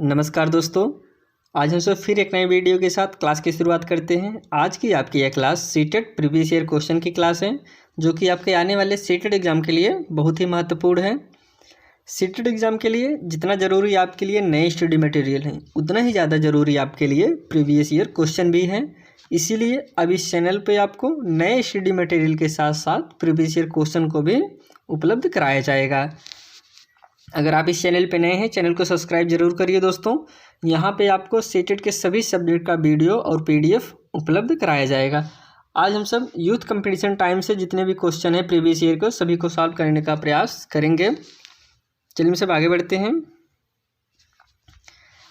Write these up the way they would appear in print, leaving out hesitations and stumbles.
नमस्कार दोस्तों, आज हम सब फिर एक नए वीडियो के साथ क्लास की शुरुआत करते हैं। आज की आपकी यह class CTET previous year question की क्लास है, जो कि आपके आने वाले सीटेट एग्ज़ाम के लिए बहुत ही महत्वपूर्ण है। सीटेट एग्ज़ाम के लिए जितना ज़रूरी आपके लिए नए स्टडी मटेरियल हैं, उतना ही ज़्यादा ज़रूरी आपके लिए प्रीवियस ईयर क्वेश्चन भी हैं। इसीलिए अब इस चैनल पर आपको नए स्टडी मटेरियल के साथ साथ प्रीवियस ईयर क्वेश्चन को भी उपलब्ध कराया जाएगा। अगर आप इस चैनल पे नए हैं, चैनल को सब्सक्राइब जरूर करिए दोस्तों। यहाँ पे आपको सीटेट के सभी सब्जेक्ट का वीडियो और पीडीएफ उपलब्ध कराया जाएगा। आज हम सब यूथ कंपटीशन टाइम से जितने भी क्वेश्चन हैं प्रीवियस ईयर को, सभी को सॉल्व करने का प्रयास करेंगे। चलिए हम सब आगे बढ़ते हैं।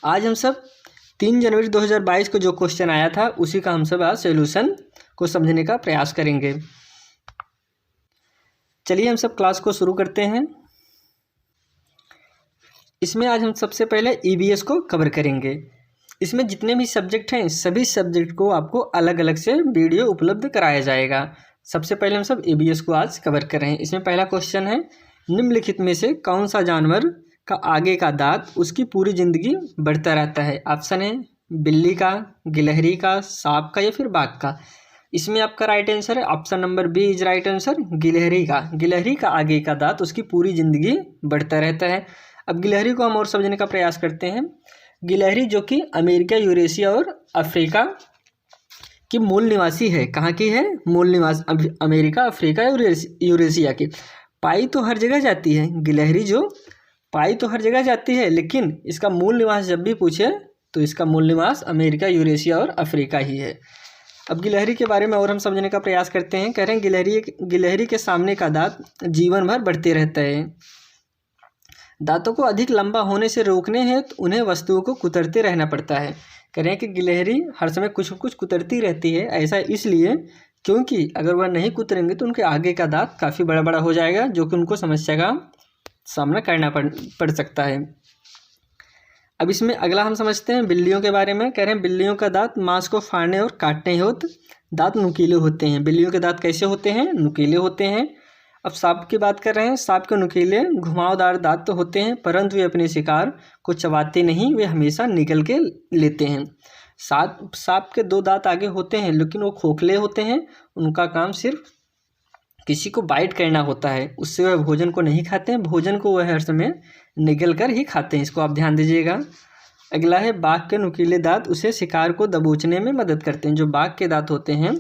आज हम सब 3 जनवरी 2022 को जो क्वेश्चन आया था, उसी का हम सब आज सोल्यूशन को समझने का प्रयास करेंगे। चलिए हम सब क्लास को शुरू करते हैं। इसमें आज हम सबसे पहले ईवीएस को कवर करेंगे। इसमें जितने भी सब्जेक्ट हैं, सभी सब्जेक्ट को आपको अलग अलग से वीडियो उपलब्ध कराया जाएगा। सबसे पहले हम सब ईवीएस को आज कवर कर रहे हैं। इसमें पहला क्वेश्चन है, निम्नलिखित में से कौन सा जानवर का आगे का दांत उसकी पूरी जिंदगी बढ़ता रहता है? ऑप्शन है बिल्ली का, गिलहरी का, सांप का या फिर बाघ का। इसमें आपका राइट आंसर है option number B is right answer, गिलहरी का। गिलहरी का आगे का दांत उसकी पूरी जिंदगी बढ़ता रहता है। अब गिलहरी को हम और समझने का प्रयास करते हैं। गिलहरी जो कि अमेरिका, यूरेशिया और अफ्रीका की मूल निवासी है। कहाँ की है? मूल निवास अमेरिका, अफ्रीका और यूरेशिया की। पाई तो हर जगह जाती है गिलहरी, जो पाई तो हर जगह जाती है, लेकिन इसका मूल निवास जब भी पूछे तो इसका मूल निवास अमेरिका, यूरेशिया और अफ्रीका ही है। अब गिलहरी के बारे में और हम समझने का प्रयास करते हैं। कह रहे हैं गिलहरी के सामने का दांत जीवन भर बढ़ते रहता है। दांतों को अधिक लंबा होने से रोकने हैं तो उन्हें वस्तुओं को कुतरते रहना पड़ता है। कह रहे हैं कि गिलहरी हर समय कुछ कुछ कुतरती रहती है। ऐसा इसलिए क्योंकि अगर वह नहीं कुतरेंगे तो उनके आगे का दांत काफ़ी बड़ा बड़ा हो जाएगा, जो कि उनको समस्या का सामना करना पड़ सकता है। अब इसमें अगला हम समझते हैं बिल्लियों के बारे में। कह रहे हैं बिल्लियों का दांत मांस को फाड़ने और काटने हेतु दांत नुकीले होते हैं। बिल्लियों के दांत कैसे होते हैं? नुकीले होते हैं। अब सांप की बात कर रहे हैं। सांप के नुकीले घुमावदार दांत तो होते हैं, परंतु वे अपने शिकार को चबाते नहीं, वे हमेशा निगल के लेते हैं। सांप के 2 दांत आगे होते हैं, लेकिन वो खोखले होते हैं। उनका काम सिर्फ किसी को बाइट करना होता है, उससे वह भोजन को नहीं खाते हैं। भोजन को वह हर समय निगल कर ही खाते हैं। इसको आप ध्यान दीजिएगा। अगला है बाघ के नुकीले दांत उसे शिकार को दबोचने में मदद करते हैं। जो बाघ के दांत होते हैं,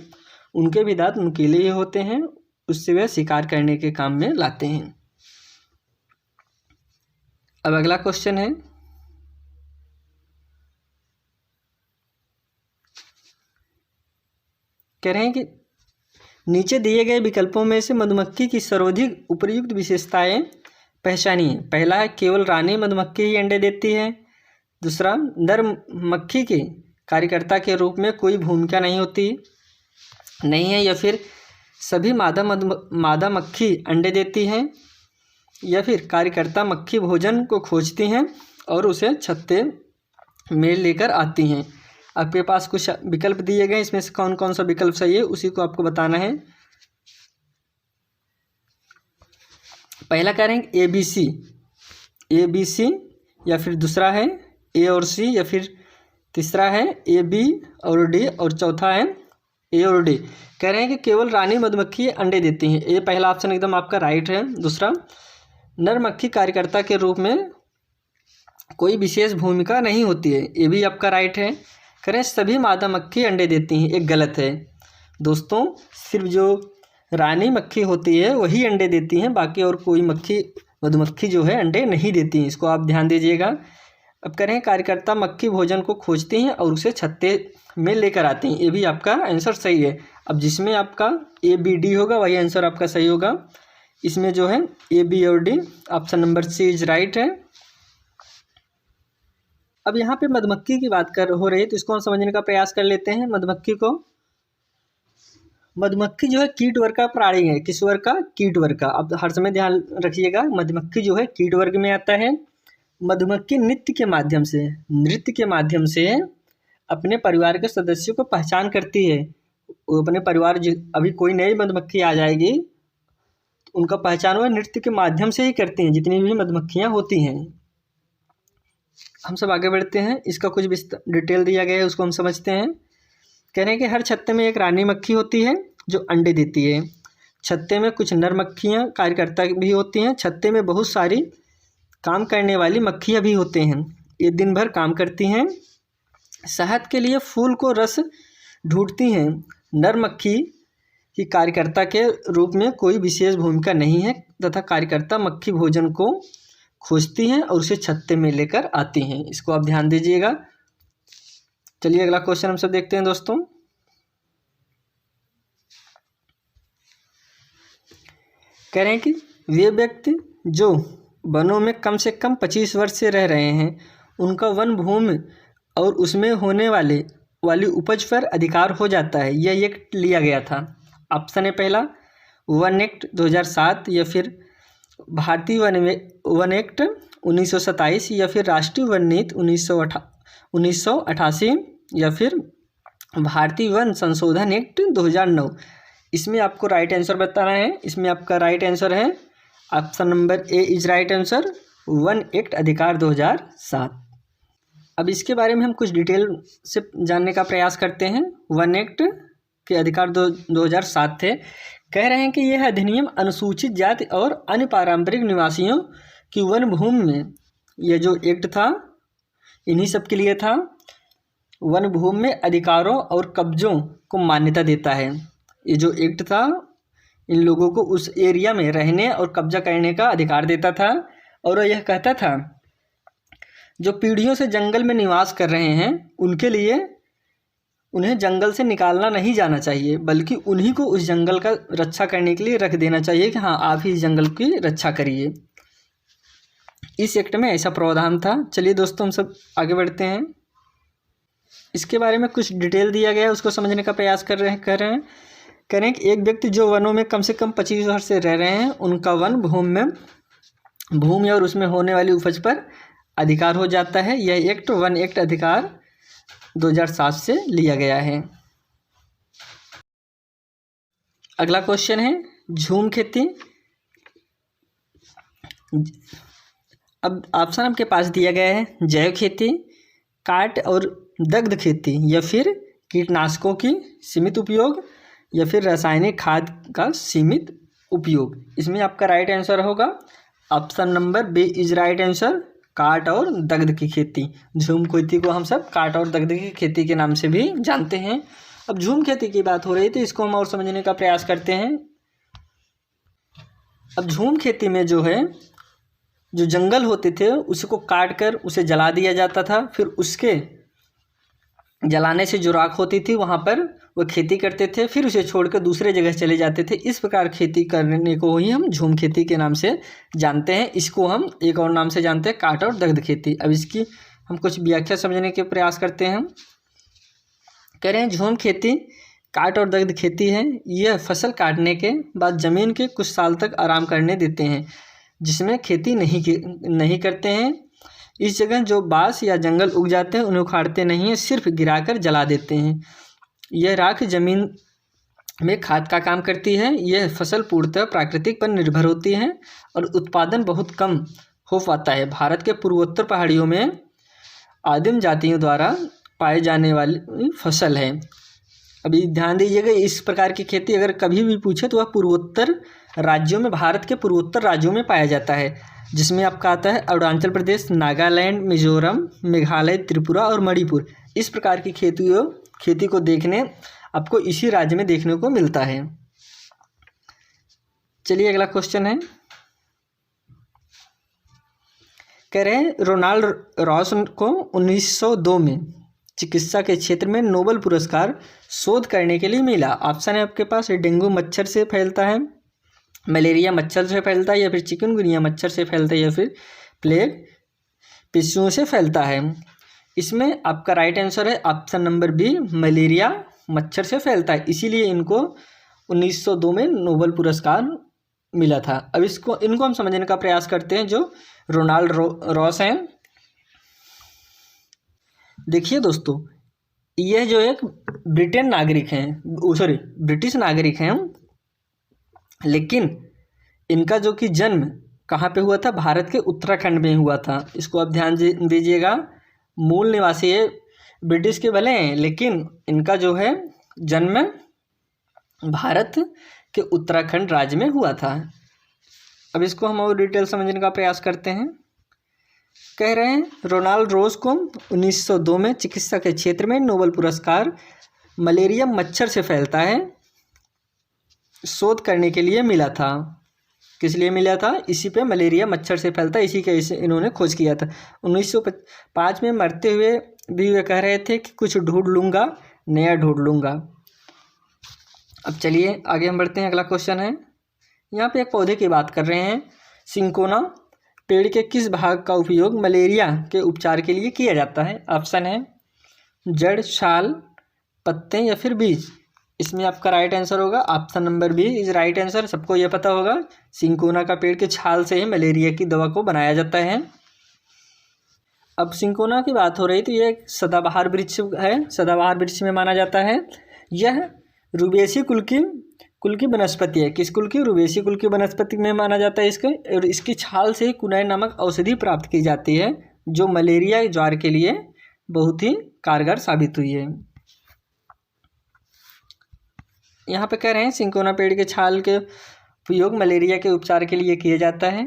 उनके भी दांत नुकीले ही होते हैं, उससे वह शिकार करने के काम में लाते हैं। अब अगला क्वेश्चन है, कह रहे हैं कि नीचे दिए गए विकल्पों में से मधुमक्खी की सर्वाधिक उपयुक्त विशेषताएं पहचानिए। पहला है केवल रानी मधुमक्खी ही अंडे देती है। दूसरा, नर मक्खी के कार्यकर्ता के रूप में कोई भूमिका नहीं है, या फिर सभी मादा मक्खी अंडे देती हैं, या फिर कार्यकर्ता मक्खी भोजन को खोजती हैं और उसे छत्ते में लेकर आती हैं। आपके पास कुछ विकल्प दिए गए, इसमें से कौन कौन सा विकल्प सही है उसी को आपको बताना है। पहला कह रहे हैं ए बी सी, या फिर दूसरा है ए और सी, या फिर तीसरा है ए बी और डी, और चौथा है ए और डी। कह रहे हैं कि केवल रानी मधुमक्खी अंडे देती हैं। ये पहला ऑप्शन एकदम आपका राइट है। दूसरा, नर मक्खी कार्यकर्ता के रूप में कोई विशेष भूमिका नहीं होती है, ये भी आपका राइट है। कह रहे हैं सभी मादा मक्खी अंडे देती हैं, एक गलत है दोस्तों। सिर्फ जो रानी मक्खी होती है वही अंडे देती हैं, बाकी और कोई मधुमक्खी जो है अंडे नहीं देती हैं। इसको आप ध्यान दीजिएगा। अब कह रहे हैं कार्यकर्ता मक्खी भोजन को खोजती हैं और उसे छत्ते में लेकर आते हैं, ये भी आपका आंसर सही है। अब जिसमें आपका ए बी डी होगा वही आंसर आपका सही होगा। इसमें जो है ए बी और D, option number C is right है। अब यहाँ पे मधुमक्खी की बात हो रही है, तो इसको हम समझने का प्रयास कर लेते हैं। मधुमक्खी जो है कीट वर्ग का प्राणी है। किस वर्ग का? कीट वर्ग का। अब हर समय ध्यान रखिएगा, मधुमक्खी जो है कीट वर्ग में आता है। मधुमक्खी नृत्य के माध्यम से अपने परिवार के सदस्यों को पहचान करती है। वो अपने परिवार, अभी कोई नई मधुमक्खी आ जाएगी तो उनका पहचान वह नृत्य के माध्यम से ही करती हैं, जितनी भी मधुमक्खियाँ होती हैं। हम सब आगे बढ़ते हैं। इसका कुछ डिटेल दिया गया है, उसको हम समझते हैं। कह रहे हैं कि हर छत्ते में एक रानी मक्खी होती है जो अंडे देती है। छत्ते में कुछ नर मक्खियाँ कार्यकर्ता भी होती हैं। छत्ते में बहुत सारी काम करने वाली मक्खियाँ भी होते हैं। ये दिन भर काम करती हैं। शहद के लिए फूल को रस ढूंढती हैं। नर मक्खी की कार्यकर्ता के रूप में कोई विशेष भूमिका नहीं है तथा कार्यकर्ता मक्खी भोजन को खोजती हैं और उसे छत्ते में लेकर आती हैं। इसको आप ध्यान दीजिएगा। चलिए अगला क्वेश्चन हम सब देखते हैं दोस्तों। कह रहे हैं कि वे व्यक्ति जो वनों में कम से कम 25 वर्ष से रह रहे हैं उनका वन भूमि और उसमें होने वाली उपज पर अधिकार हो जाता है। यह एक्ट लिया गया था। ऑप्शन है पहला वन एक्ट 2007, या फिर भारतीय वन एक्ट 1927, या फिर राष्ट्रीय वन नीति 1988, या फिर भारतीय वन संशोधन एक्ट 2009। इसमें आपको राइट आंसर बताना है। इसमें आपका राइट आंसर है option number A is right answer, one act अधिकार 2007। अब इसके बारे में हम कुछ डिटेल से जानने का प्रयास करते हैं। वन एक्ट के अधिकार 2007 थे। कह रहे हैं कि यह अधिनियम अनुसूचित जाति और अन्य पारंपरिक निवासियों की वन भूमि में, यह जो एक्ट था इन्हीं सब के लिए था, वन भूमि में अधिकारों और कब्जों को मान्यता देता है। ये जो एक्ट था इन लोगों को उस एरिया में रहने और कब्जा करने का अधिकार देता था। और यह कहता था जो पीढ़ियों से जंगल में निवास कर रहे हैं उनके लिए उन्हें जंगल से निकालना नहीं जाना चाहिए, बल्कि उन्हीं को उस जंगल का रक्षा करने के लिए रख देना चाहिए कि हाँ आप ही इस जंगल की रक्षा करिए। इस एक्ट में ऐसा प्रावधान था। चलिए दोस्तों हम सब आगे बढ़ते हैं। इसके बारे में कुछ डिटेल दिया गया है, उसको समझने का प्रयास कर रहे हैं। कह रहे हैं कि एक व्यक्ति जो वनों में कम से कम 25 वर्ष से रह रहे हैं उनका वन भूमि और उसमें होने वाली उपज पर अधिकार हो जाता है। यह एक्ट वन एक्ट अधिकार 2007 से लिया गया है। अगला क्वेश्चन है झूम खेती। अब ऑप्शन आपके पास दिया गया है जैव खेती, काट और दग्ध खेती, या फिर कीटनाशकों की सीमित उपयोग, या फिर रासायनिक खाद का सीमित उपयोग। इसमें आपका राइट आंसर होगा option number B is right answer, काट और दग्ध की खेती। झूम खेती को हम सब काट और दग्ध की खेती के नाम से भी जानते हैं। अब झूम खेती की बात हो रही तो इसको हम और समझने का प्रयास करते हैं। अब झूम खेती में जो है जो जंगल होते थे उसको काट कर उसे जला दिया जाता था। फिर उसके जलाने से जो राख होती थी वहाँ पर वो खेती करते थे, फिर उसे छोड़कर दूसरे जगह चले जाते थे। इस प्रकार खेती करने को ही हम झूम खेती के नाम से जानते हैं। इसको हम एक और नाम से जानते हैं काट और दग्ध खेती। अब इसकी हम कुछ व्याख्या समझने के प्रयास करते हैं। कह रहे हैं झूम खेती काट और दग्ध खेती है। यह फसल काटने के बाद ज़मीन के कुछ साल तक आराम करने देते हैं जिसमें खेती नहीं करते हैं। इस जगह जो बाँस या जंगल उग जाते हैं उन्हें उखाड़ते नहीं हैं, सिर्फ गिराकर जला देते हैं। यह राख जमीन में खाद का काम करती है। यह फसल पूर्णतः प्राकृतिक पर निर्भर होती है और उत्पादन बहुत कम हो पाता है। भारत के पूर्वोत्तर पहाड़ियों में आदिम जातियों द्वारा पाए जाने वाली फसल है। अभी ध्यान दीजिएगा, इस प्रकार की खेती अगर कभी भी पूछे तो वह पूर्वोत्तर राज्यों में, भारत के पूर्वोत्तर राज्यों में पाया जाता है, जिसमें आपका आता है अरुणाचल प्रदेश, नागालैंड, मिजोरम, मेघालय, त्रिपुरा और मणिपुर। इस प्रकार की खेती को देखने आपको इसी राज्य में देखने को मिलता है। चलिए अगला क्वेश्चन है। कह रहे हैं रोनाल्ड रॉस को 1902 में चिकित्सा के क्षेत्र में नोबेल पुरस्कार शोध करने के लिए मिला। ऑप्शन है आपके पास डेंगू मच्छर से फैलता है, मलेरिया मच्छर से फैलता है, या फिर चिकनगुनिया मच्छर से फैलता है, या फिर प्लेग पिस्सुओं से फैलता है। इसमें आपका राइट आंसर है ऑप्शन नंबर बी, मलेरिया मच्छर से फैलता है। इसीलिए इनको 1902 में नोबेल पुरस्कार मिला था। अब इनको हम समझने का प्रयास करते हैं। जो रोनाल्ड रॉस हैं, देखिए दोस्तों, यह जो एक ब्रिटिश नागरिक हैं, लेकिन इनका जो कि जन्म कहाँ पे हुआ था? भारत के उत्तराखंड में हुआ था। इसको आप ध्यान दीजिएगा। मूल निवासी ये ब्रिटिश के भले हैं, लेकिन इनका जो है जन्म भारत के उत्तराखंड राज्य में हुआ था। अब इसको हम और डिटेल समझने का प्रयास करते हैं। कह रहे हैं रोनाल्ड रोज को 1902 में चिकित्सा के क्षेत्र में नोबेल पुरस्कार मलेरिया मच्छर से फैलता है शोध करने के लिए मिला था। किस लिए मिला था? इसी पे मलेरिया मच्छर से फैलता है, इसी के इन्होंने खोज किया था। 1905 में मरते हुए भी वे कह रहे थे कि कुछ ढूंढ लूँगा, नया ढूंढ लूँगा। अब चलिए आगे हम बढ़ते हैं। अगला क्वेश्चन है, यहाँ पे एक पौधे की बात कर रहे हैं। सिंकोना पेड़ के किस भाग का उपयोग मलेरिया के उपचार के लिए किया जाता है? ऑप्शन है जड़, छाल, पत्ते या फिर बीज। इसमें आपका राइट आंसर होगा option number B is right answer. सबको यह पता होगा सिंकोना का पेड़ के छाल से ही मलेरिया की दवा को बनाया जाता है। अब सिंकोना की बात हो रही तो यह सदाबहार वृक्ष है, सदाबहार वृक्ष में माना जाता है। यह रुबेसी कुल की वनस्पति है। किस कुल की? रुबेसी कुल की वनस्पति में माना जाता है इसके। और इसकी छाल से कुनैन नामक औषधि प्राप्त की जाती है, जो मलेरिया ज्वर के लिए बहुत ही कारगर साबित हुई है। यहाँ पे कह रहे हैं सिंकोना पेड़ के छाल के उपयोग मलेरिया के उपचार के लिए किया जाता है।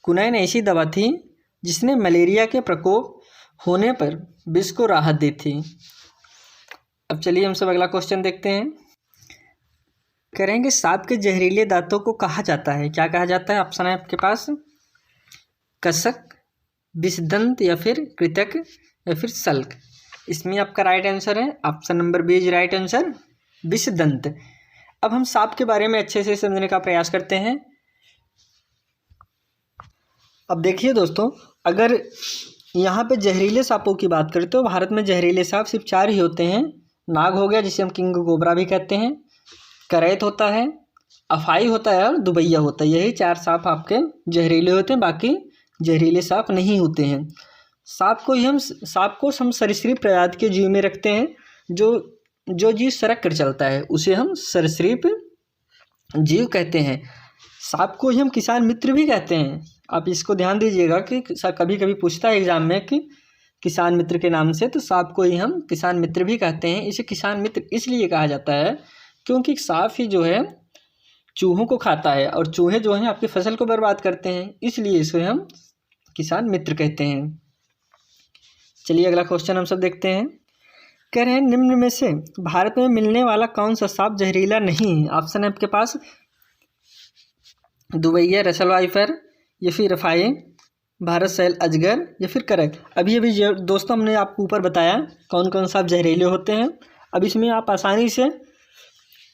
कुनैन ऐसी दवा थी जिसने मलेरिया के प्रकोप होने पर विष को राहत दी थी। अब चलिए हम सब अगला क्वेश्चन देखते हैं। करेंगे सांप के जहरीले दांतों को कहा जाता है? क्या कहा जाता है? ऑप्शन है आपके पास कसक, विषदंत या फिर कृतक या फिर सल्क। इसमें आपका राइट आंसर है option number B is right answer, विषदंत। अब हम सांप के बारे में अच्छे से समझने का प्रयास करते हैं। अब देखिए दोस्तों, अगर यहाँ पे जहरीले सांपों की बात करें तो भारत में जहरीले सांप सिर्फ 4 ही होते हैं। नाग हो गया, जिसे हम किंग कोबरा भी कहते हैं, करैत होता है, अफाई होता है और दुबैया होता है। यही 4 सांप आपके जहरीले होते हैं, बाकी जहरीले सांप नहीं होते हैं। सांप को हम सरीसृप प्रजाति के जीव में रखते हैं। जो जीव सड़क कर चलता है उसे हम सरीसृप जीव कहते हैं। सांप को ही हम किसान मित्र भी कहते हैं। आप इसको ध्यान दीजिएगा कि कभी कभी पूछता है एग्जाम में कि किसान मित्र के नाम से, तो सांप को ही हम किसान मित्र भी कहते हैं। इसे किसान मित्र इसलिए कहा जाता है क्योंकि सांप ही जो है चूहों को खाता है और चूहे जो हैं आपकी फसल को बर्बाद करते हैं, इसलिए इसे हम किसान मित्र कहते हैं। चलिए अगला क्वेश्चन हम सब देखते हैं। कह रहे हैं निम्न में से भारत में मिलने वाला कौन सा सांप जहरीला नहीं है? ऑप्शन है आपके पास दुबैया, रसल वाइपर या फिर रफाई, भारत सैल अजगर या फिर करैत। अभी दोस्तों हमने आपको ऊपर बताया कौन कौन सांप जहरीले होते हैं। अब इसमें आप आसानी से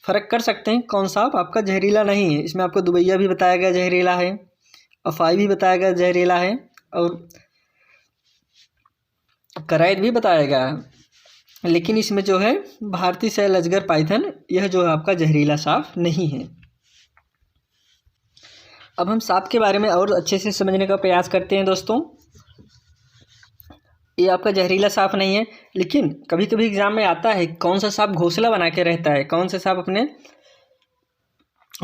फ़र्क कर सकते हैं कौन सांप आपका जहरीला नहीं है। इसमें आपको दुबैया भी बताया गया जहरीला है, अफाई भी बताया गया जहरीला है और करैत भी बताया गया है। लेकिन इसमें जो है भारतीय सैल अजगर पाइथन, यह जो है आपका जहरीला सांप नहीं है। अब हम सांप के बारे में और अच्छे से समझने का प्रयास करते हैं दोस्तों। ये आपका जहरीला सांप नहीं है, लेकिन कभी कभी एग्जाम में आता है कौन सा सांप घोंसला बना के रहता है, कौन सा सांप अपने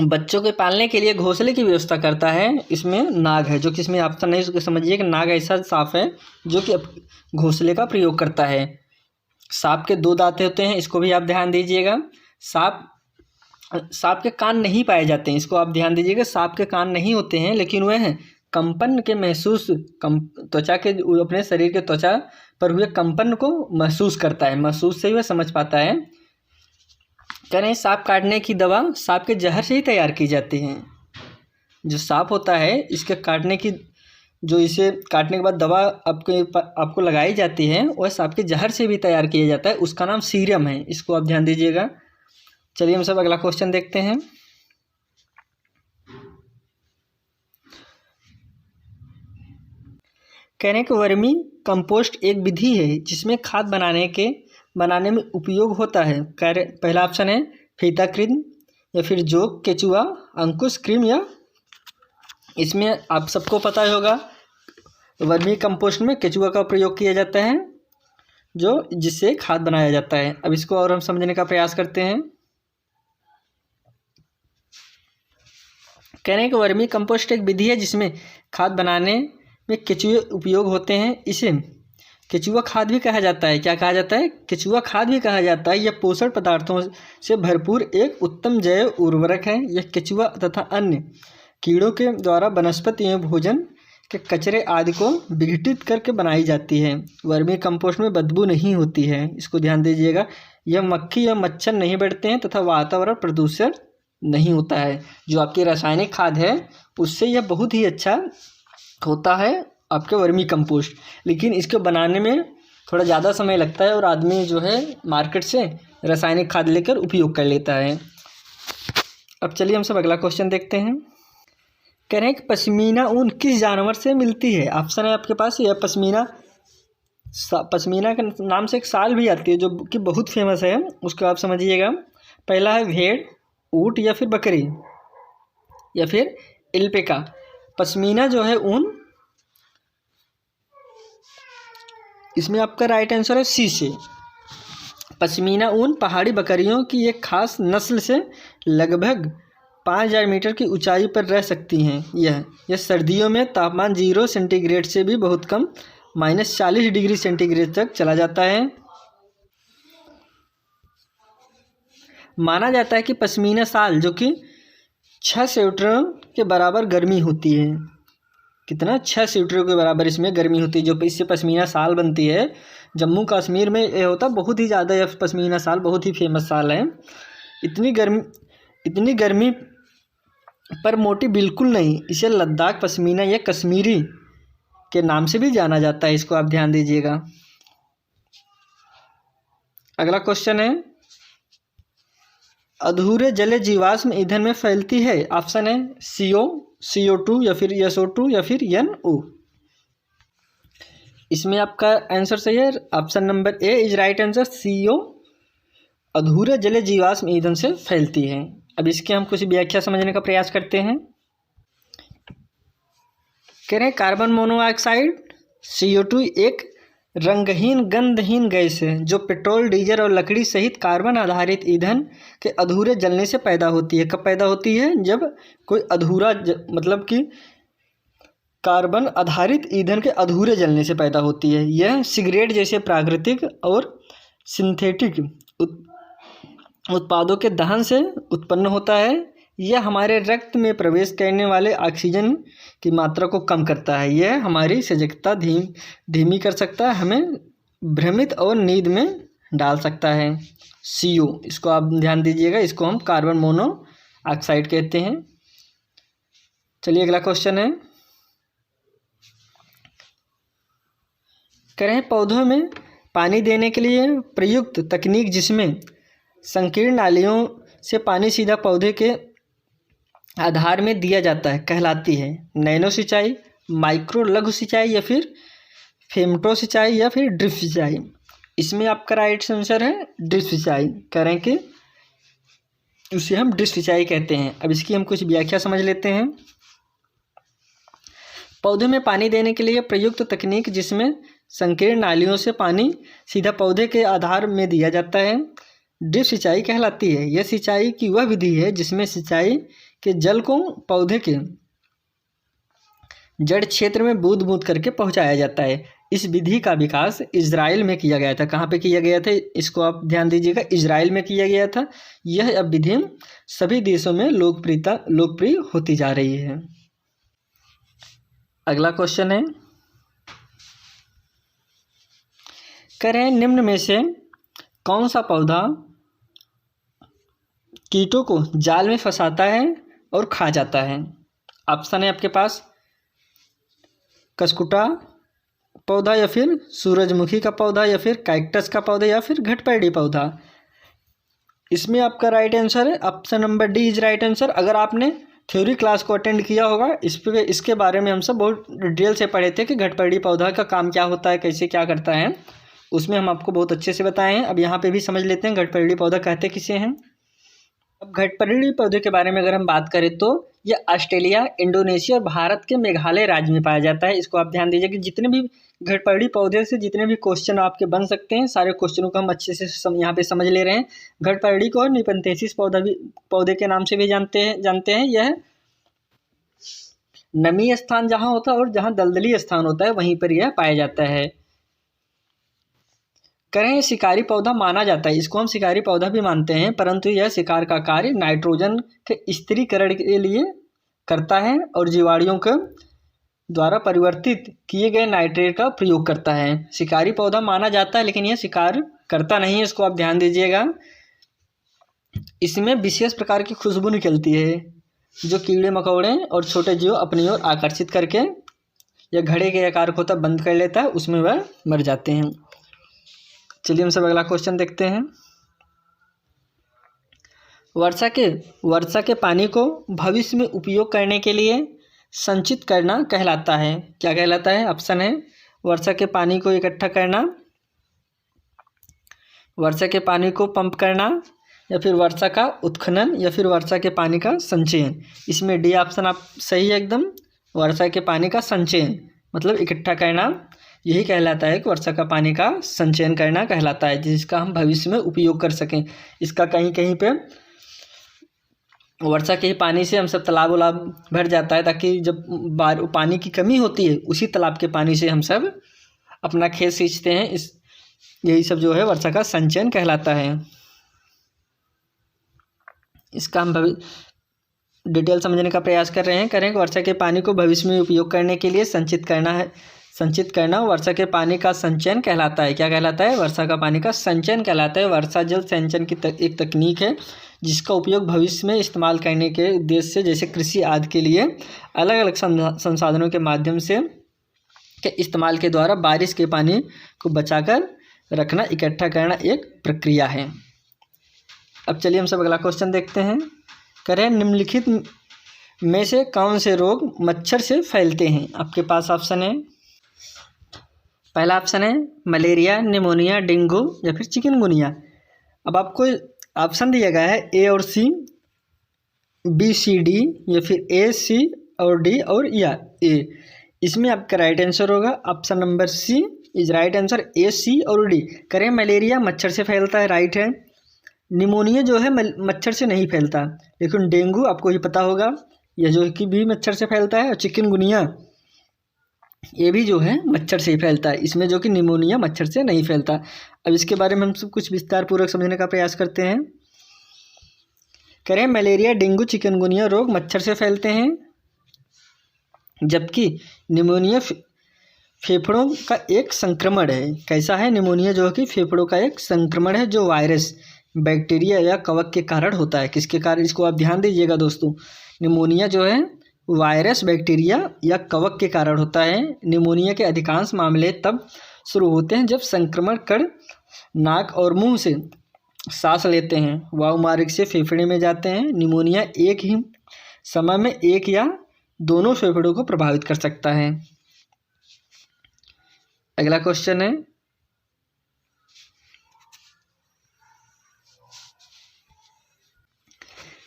बच्चों के पालने के लिए घोंसले की व्यवस्था करता है। इसमें नाग है, जो कि इसमें ऑप्शन नहीं, उसको समझिए कि नाग ऐसा सांप है जो कि घोंसले का प्रयोग करता है। सांप के 2 दांत होते हैं, इसको भी आप ध्यान दीजिएगा। सांप के कान नहीं पाए जाते हैं, इसको आप ध्यान दीजिएगा। सांप के कान नहीं होते हैं, लेकिन वह कंपन के त्वचा के अपने शरीर के त्वचा पर हुए कंपन को महसूस करता है, महसूस से ही वह समझ पाता है। कह रहे हैं सांप काटने की दवा सांप के जहर से ही तैयार की जाती है। जो सांप होता है इसके काटने की, जो इसे काटने के बाद दवा आपको लगाई जाती है, वह सांप के जहर से भी तैयार किया जाता है। उसका नाम सीरम है, इसको आप ध्यान दीजिएगा। चलिए हम सब अगला क्वेश्चन देखते हैं। कह रहे हैं कि वर्मी कंपोस्ट एक विधि है जिसमें खाद बनाने में उपयोग होता है। पहला ऑप्शन है फीता कृमि या फिर जोक, केचुआ, अंकुश कृमि या। इसमें आप सबको पता ही होगा वर्मी कंपोस्ट में केचुआ का प्रयोग किया जाता है, जिससे खाद बनाया जाता है। अब इसको और हम समझने का प्रयास करते हैं। कह रहे हैं कि वर्मी कंपोस्ट एक विधि है जिसमें खाद बनाने में केचुए उपयोग होते हैं। इसे केचुआ खाद भी कहा जाता है। क्या कहा जाता है? केचुआ खाद भी कहा जाता है। यह पोषण पदार्थों से भरपूर एक उत्तम जैव उर्वरक है। यह केचुआ तथा अन्य कीड़ों के द्वारा वनस्पति एवं भोजन के कचरे आदि को विघटित करके बनाई जाती है। वर्मी कंपोस्ट में बदबू नहीं होती है, इसको ध्यान दीजिएगा। यह मक्खी या मच्छर नहीं बढ़ते हैं तथा वातावरण प्रदूषण नहीं होता है। जो आपकी रासायनिक खाद है उससे यह बहुत ही अच्छा होता है आपके वर्मी कंपोस्ट, लेकिन इसको बनाने में थोड़ा ज़्यादा समय लगता है और आदमी जो है मार्केट से रासायनिक खाद लेकर उपयोग कर लेता है। अब चलिए हम सब अगला क्वेश्चन देखते हैं। कह रहे हैं कि पश्मीना ऊन किस जानवर से मिलती है? ऑप्शन है आपके पास। यह पश्मीना के नाम से एक साल भी आती है जो कि बहुत फेमस है, उसको आप समझिएगा। पहला है भेड़, ऊँट या फिर बकरी या फिर एल्पेका। पश्मीना जो है ऊन, इसमें आपका राइट आंसर है सी से। पश्मीना ऊन पहाड़ी बकरियों की एक खास नस्ल से लगभग 5000 मीटर की ऊंचाई पर रह सकती हैं। यह सर्दियों में तापमान 0 सेंटीग्रेड से भी बहुत कम -40 डिग्री सेंटीग्रेड तक चला जाता है। माना जाता है कि पश्मीना शाल जो कि 6 स्वेटरों के बराबर गर्मी होती है। कितना? 6 स्वेटरों के बराबर इसमें गर्मी होती है जो इससे पश्मीना शाल बनती है। जम्मू कश्मीर में ये होता बहुत ही ज़्यादा, यह पश्मीना शाल बहुत ही फेमस शाल है। इतनी गर्मी पर मोटी बिल्कुल नहीं। इसे लद्दाख पश्मीना या कश्मीरी के नाम से भी जाना जाता है, इसको आप ध्यान दीजिएगा। अगला क्वेश्चन है, अधूरे जले जीवाश्म ईंधन में फैलती है। ऑप्शन है CO2 या फिर SO2 या फिर NO। इसमें आपका आंसर सही है। Option number A is right answer, CO अधूरे जले जीवाश्म ईंधन से फैलती है। अब इसके हम कुछ व्याख्या समझने का प्रयास करते हैं। कह रहे हैं कार्बन मोनोऑक्साइड CO2 एक रंगहीन गंधहीन गैस है जो पेट्रोल, डीजल और लकड़ी सहित कार्बन आधारित ईंधन के अधूरे जलने से पैदा होती है। कब पैदा होती है? जब कोई अधूरा मतलब कि कार्बन आधारित ईंधन के अधूरे जलने से पैदा होती है। यह सिगरेट जैसे प्राकृतिक और सिंथेटिक उत्पादों के दहन से उत्पन्न होता है। यह हमारे रक्त में प्रवेश करने वाले ऑक्सीजन की मात्रा को कम करता है। यह हमारी सजगता धीमी कर सकता है, हमें भ्रमित और नींद में डाल सकता है। CO, इसको आप ध्यान दीजिएगा, इसको हम कार्बन मोनोऑक्साइड कहते हैं। चलिए अगला क्वेश्चन है, कह रहे हैं पौधों में पानी देने के लिए प्रयुक्त तकनीक जिसमें संकीर्ण नालियों से पानी सीधा पौधे के आधार में दिया जाता है कहलाती है नैनो सिंचाई, माइक्रो लघु सिंचाई या फिर फेमटो सिंचाई या फिर ड्रिप सिंचाई। इसमें आपका राइट आंसर है ड्रिप सिंचाई। कह रहे हैं कि उसे हम ड्रिप सिंचाई कहते हैं। अब इसकी हम कुछ व्याख्या समझ लेते हैं। पौधे में पानी देने के लिए प्रयुक्त तकनीक जिसमें संकीर्ण नालियों से पानी सीधा पौधे के आधार में दिया जाता है ड्रिप सिंचाई कहलाती है। यह सिंचाई की वह विधि है जिसमें सिंचाई के जल को पौधे के जड़ क्षेत्र में बूंद बूंद करके पहुंचाया जाता है। इस विधि का विकास इजराइल में किया गया था। कहाँ पे किया गया था? इसको आप ध्यान दीजिएगा, इजराइल में किया गया था। यह अब विधि सभी देशों में लोकप्रिय होती जा रही है। अगला क्वेश्चन है, कह रहे हैं निम्न में से कौन सा पौधा कीटों को जाल में फंसाता है और खा जाता है? ऑप्शन है आपके पास कसकुटा पौधा या फिर सूरजमुखी का पौधा या फिर कैक्टस का पौधा या फिर घटपैडी पौधा। इसमें आपका राइट आंसर है option number D is right answer. अगर आपने थ्योरी क्लास को अटेंड किया होगा, इसके बारे में हम सब बहुत डिटेल से पढ़े थे कि घटपैडी पौधा का काम क्या होता है, कैसे क्या करता है, उसमें हम आपको बहुत अच्छे से बताए हैं। अब यहाँ पे भी समझ लेते हैं घटपैडी पौधा कहते किसे हैं। अब घटपैडी पौधे के बारे में अगर हम बात करें तो यह ऑस्ट्रेलिया, इंडोनेशिया और भारत के मेघालय राज्य में पाया जाता है। इसको आप ध्यान दीजिए कि जितने भी घटपैडी पौधे से जितने भी क्वेश्चन आपके बन सकते हैं, सारे क्वेश्चनों को हम अच्छे से यहाँ पे समझ ले रहे हैं। घटपैडी को निपंथेसिस पौधे के नाम से भी जानते हैं। यह नमी स्थान जहाँ होता है और जहाँ दलदली स्थान होता है वहीं पर यह पाया जाता है। करें शिकारी पौधा माना जाता है, इसको हम शिकारी पौधा भी मानते हैं, परंतु यह शिकार का कार्य नाइट्रोजन के स्थिरीकरण के लिए करता है और जीवाणुओं के द्वारा परिवर्तित किए गए नाइट्रेट का प्रयोग करता है। शिकारी पौधा माना जाता है लेकिन यह शिकार करता नहीं है, इसको आप ध्यान दीजिएगा। इसमें विशेष प्रकार की खुशबू निकलती है जो कीड़े मकोड़े और छोटे जीव अपनी ओर आकर्षित करके यह घड़े के आकार को तब बंद कर लेता है, उसमें वह मर जाते हैं। चलिए हम सब अगला क्वेश्चन देखते हैं। वर्षा के पानी को भविष्य में उपयोग करने के लिए संचित करना कहलाता है। क्या कहलाता है? ऑप्शन है वर्षा के पानी को इकट्ठा करना, वर्षा के पानी को पंप करना, या फिर वर्षा का उत्खनन, या फिर वर्षा के पानी का संचयन। इसमें डी ऑप्शन आप सही है एकदम। वर्षा के पानी का संचयन मतलब इकट्ठा करना, यही कहलाता है कि वर्षा का पानी का संचयन करना कहलाता है, जिसका हम भविष्य में उपयोग कर सकें। इसका कहीं कहीं पे वर्षा के ही पानी से हम सब तालाब उलाब भर जाता है, ताकि जब पानी की कमी होती है उसी तालाब के पानी से हम सब अपना खेत सींचते हैं। यही सब जो है वर्षा का संचयन कहलाता है। इसका हम डिटेल समझने का प्रयास कर रहे हैं। करें वर्षा के पानी को भविष्य में उपयोग करने के लिए संचित करना वर्षा के पानी का संचयन कहलाता है। क्या कहलाता है? वर्षा का पानी का संचयन कहलाता है। वर्षा जल संचयन की एक तकनीक है जिसका उपयोग भविष्य में इस्तेमाल करने के उद्देश्य से, जैसे कृषि आदि के लिए अलग अलग संसाधनों के माध्यम से के इस्तेमाल के द्वारा बारिश के पानी को बचाकर रखना, इकट्ठा करना एक प्रक्रिया है। अब चलिए हम सब अगला क्वेश्चन देखते हैं। करें निम्नलिखित में से कौन से रोग मच्छर से फैलते हैं? आपके पास ऑप्शन है, पहला ऑप्शन है मलेरिया, निमोनिया, डेंगू या फिर चिकनगुनिया। अब आपको ऑप्शन दिया गया है ए और सी, बी सी डी, या फिर ए सी और डी और या ए। इसमें आपका राइट आंसर होगा option number C is right answer, A C और डी। करें मलेरिया मच्छर से फैलता है, राइट है। निमोनिया जो है मच्छर से नहीं फैलता, लेकिन डेंगू आपको ही पता होगा यह जो कि भी मच्छर से फैलता है, और चिकनगुनिया ये भी जो है मच्छर से ही फैलता है। इसमें जो कि निमोनिया मच्छर से नहीं फैलता। अब इसके बारे में हम सब कुछ विस्तार पूर्वक समझने का प्रयास करते हैं। करें मलेरिया, डेंगू, चिकनगुनिया रोग मच्छर से फैलते हैं, जबकि निमोनिया फेफड़ों का एक संक्रमण है। कैसा है? निमोनिया जो कि फेफड़ों का एक संक्रमण है जो वायरस, बैक्टीरिया या कवक के कारण होता है। किसके कारण? इसको आप ध्यान दीजिएगा दोस्तों। निमोनिया जो है वायरस, बैक्टीरिया या कवक के कारण होता है। निमोनिया के अधिकांश मामले तब शुरू होते हैं जब संक्रमण कण नाक और मुंह से सांस लेते हैं, वायुमार्ग से फेफड़े में जाते हैं। निमोनिया एक ही समय में एक या दोनों फेफड़ों को प्रभावित कर सकता है। अगला क्वेश्चन है,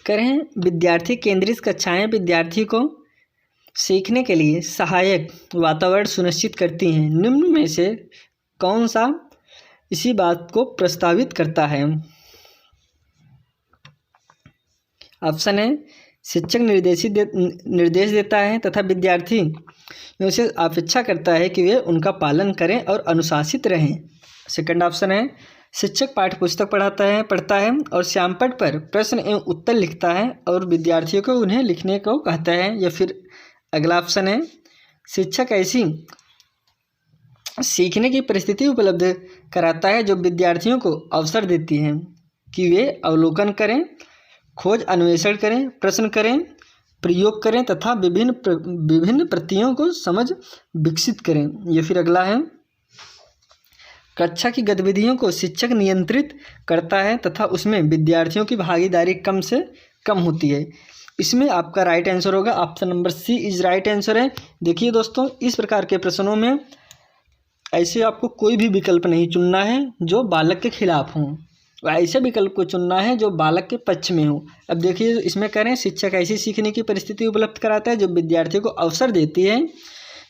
करें विद्यार्थी केंद्रित कक्षाएं विद्यार्थी को सीखने के लिए सहायक वातावरण सुनिश्चित करती हैं। निम्न में से कौन सा इसी बात को प्रस्तावित करता है? ऑप्शन है शिक्षक निर्देश देता है तथा विद्यार्थी उनसे अपेक्षा करता है कि वे उनका पालन करें और अनुशासित रहें। सेकंड ऑप्शन है शिक्षक पाठ्यपुस्तक पढ़ता है और श्यामपट्ट पर प्रश्न एवं उत्तर लिखता है और विद्यार्थियों को उन्हें लिखने को कहता है। या फिर अगला ऑप्शन है शिक्षक ऐसी सीखने की परिस्थिति उपलब्ध कराता है जो विद्यार्थियों को अवसर देती है कि वे अवलोकन करें, खोज अन्वेषण करें, प्रश्न करें, प्रयोग करें तथा विभिन्न प्रतियों को समझ विकसित करें। या फिर अगला है कक्षा की गतिविधियों को शिक्षक नियंत्रित करता है तथा उसमें विद्यार्थियों की भागीदारी कम से कम होती है। इसमें आपका राइट आंसर होगा option number C is right answer है। देखिए दोस्तों, इस प्रकार के प्रश्नों में ऐसे आपको कोई भी विकल्प नहीं चुनना है जो बालक के खिलाफ हों, ऐसे विकल्प को चुनना है जो बालक के पक्ष में हो। अब देखिए इसमें करें शिक्षक ऐसी सीखने की परिस्थिति उपलब्ध कराता है जो विद्यार्थियों को अवसर देती है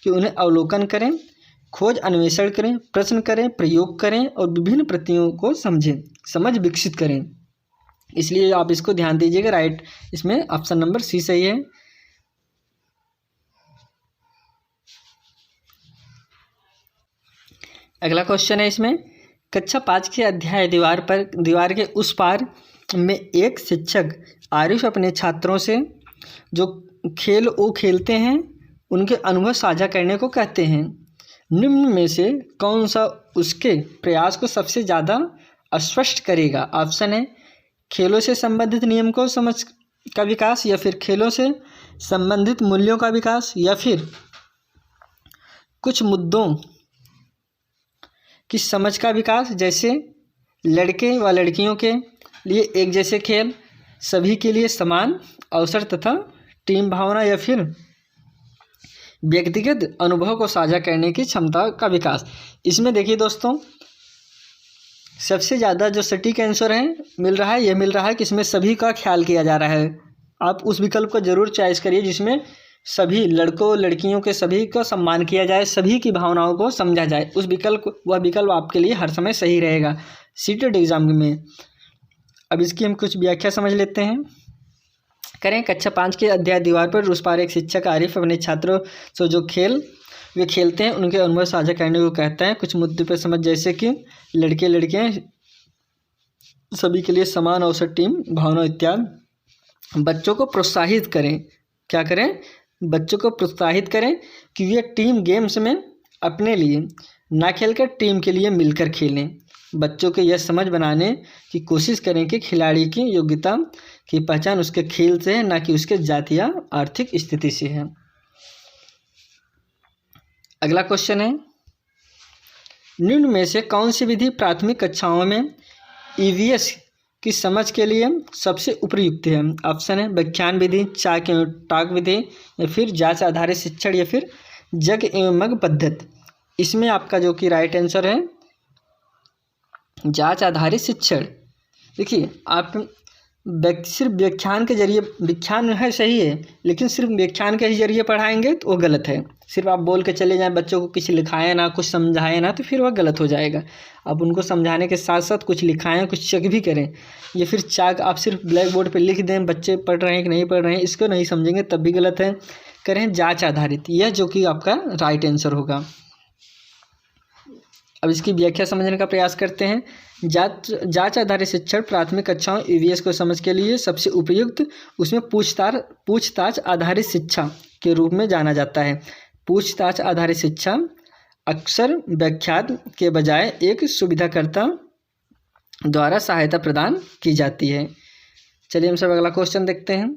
कि उन्हें अवलोकन करें, खोज अन्वेषण करें, प्रश्न करें, प्रयोग करें और विभिन्न प्रतियों को समझ विकसित करें। इसलिए आप इसको ध्यान दीजिएगा, राइट इसमें ऑप्शन नंबर सी सही है। अगला क्वेश्चन है इसमें, कक्षा 5 के अध्याय दीवार के उस पार में एक शिक्षक आरिफ अपने छात्रों से जो खेल वो खेलते हैं उनके अनुभव साझा करने को कहते हैं। निम्न में से कौन सा उसके प्रयास को सबसे ज़्यादा स्पष्ट करेगा? ऑप्शन है खेलों से संबंधित नियम को समझ का विकास, या फिर खेलों से संबंधित मूल्यों का विकास, या फिर कुछ मुद्दों की समझ का विकास, जैसे लड़के व लड़कियों के लिए एक जैसे खेल, सभी के लिए समान अवसर तथा टीम भावना, या फिर व्यक्तिगत अनुभव को साझा करने की क्षमता का विकास। इसमें देखिए दोस्तों, सबसे ज़्यादा जो सटीक आंसर है मिल रहा है कि इसमें सभी का ख्याल किया जा रहा है। आप उस विकल्प को जरूर चॉइस करिए जिसमें सभी लड़कों लड़कियों के सभी का सम्मान किया जाए, सभी की भावनाओं को समझा जाए। वह विकल्प आपके लिए हर समय सही रहेगा सीटेट एग्जाम में। अब इसकी हम कुछ व्याख्या समझ लेते हैं। करें, कक्षा 5 के अध्याय दीवार पर उस पार एक शिक्षक आरिफ अपने छात्रों से जो खेल वे खेलते हैं उनके अनुभव साझा करने को कहता है। कुछ मुद्दे पर समझ, जैसे कि लड़के लड़कियां सभी के लिए समान अवसर, टीम भावना इत्यादि। बच्चों को प्रोत्साहित करें, क्या करें? बच्चों को प्रोत्साहित करें कि वे टीम गेम्स में अपने लिए ना खेलकर टीम के लिए मिलकर खेलें। बच्चों को यह समझ बनाने की कोशिश करें कि खिलाड़ी की योग्यता की पहचान उसके खेल से है, ना कि उसके जाति या आर्थिक स्थिति से है। अगला क्वेश्चन है, निम्न में से कौन सी विधि प्राथमिक कक्षाओं में ईवीएस की समझ के लिए सबसे उपयुक्त है? ऑप्शन है व्याख्यान विधि, चाक एवं टाक विधि, या फिर जांच आधारित शिक्षण, या फिर जग एवं मग पद्धति। इसमें आपका जो कि राइट आंसर है जांच आधारित शिक्षण। देखिए, आप सिर्फ व्याख्यान के जरिए, व्याख्यान है सही है, लेकिन सिर्फ व्याख्यान के ही जरिए पढ़ाएंगे तो वो गलत है। सिर्फ आप बोल के चले जाएं, बच्चों को कुछ लिखाएं ना, कुछ समझाएं ना, तो फिर वह गलत हो जाएगा। आप उनको समझाने के साथ साथ कुछ लिखाएं, कुछ चेक भी करें। या फिर चाक आप सिर्फ ब्लैक बोर्ड पर लिख दें, बच्चे पढ़ रहे हैं कि नहीं पढ़ रहे हैं इसको नहीं समझेंगे तब भी गलत है। करें जाँच आधारित, यह जो कि आपका राइट आंसर होगा। अब इसकी व्याख्या समझने का प्रयास करते हैं। जांच आधारित शिक्षण प्राथमिक कक्षाओं ईवीएस को समझ के लिए सबसे उपयुक्त उसमें पूछताछ आधारित शिक्षा के रूप में जाना जाता है। पूछताछ आधारित शिक्षा अक्सर व्याख्यान के बजाय एक सुविधाकर्ता द्वारा सहायता प्रदान की जाती है। चलिए हम सब अगला क्वेश्चन देखते हैं।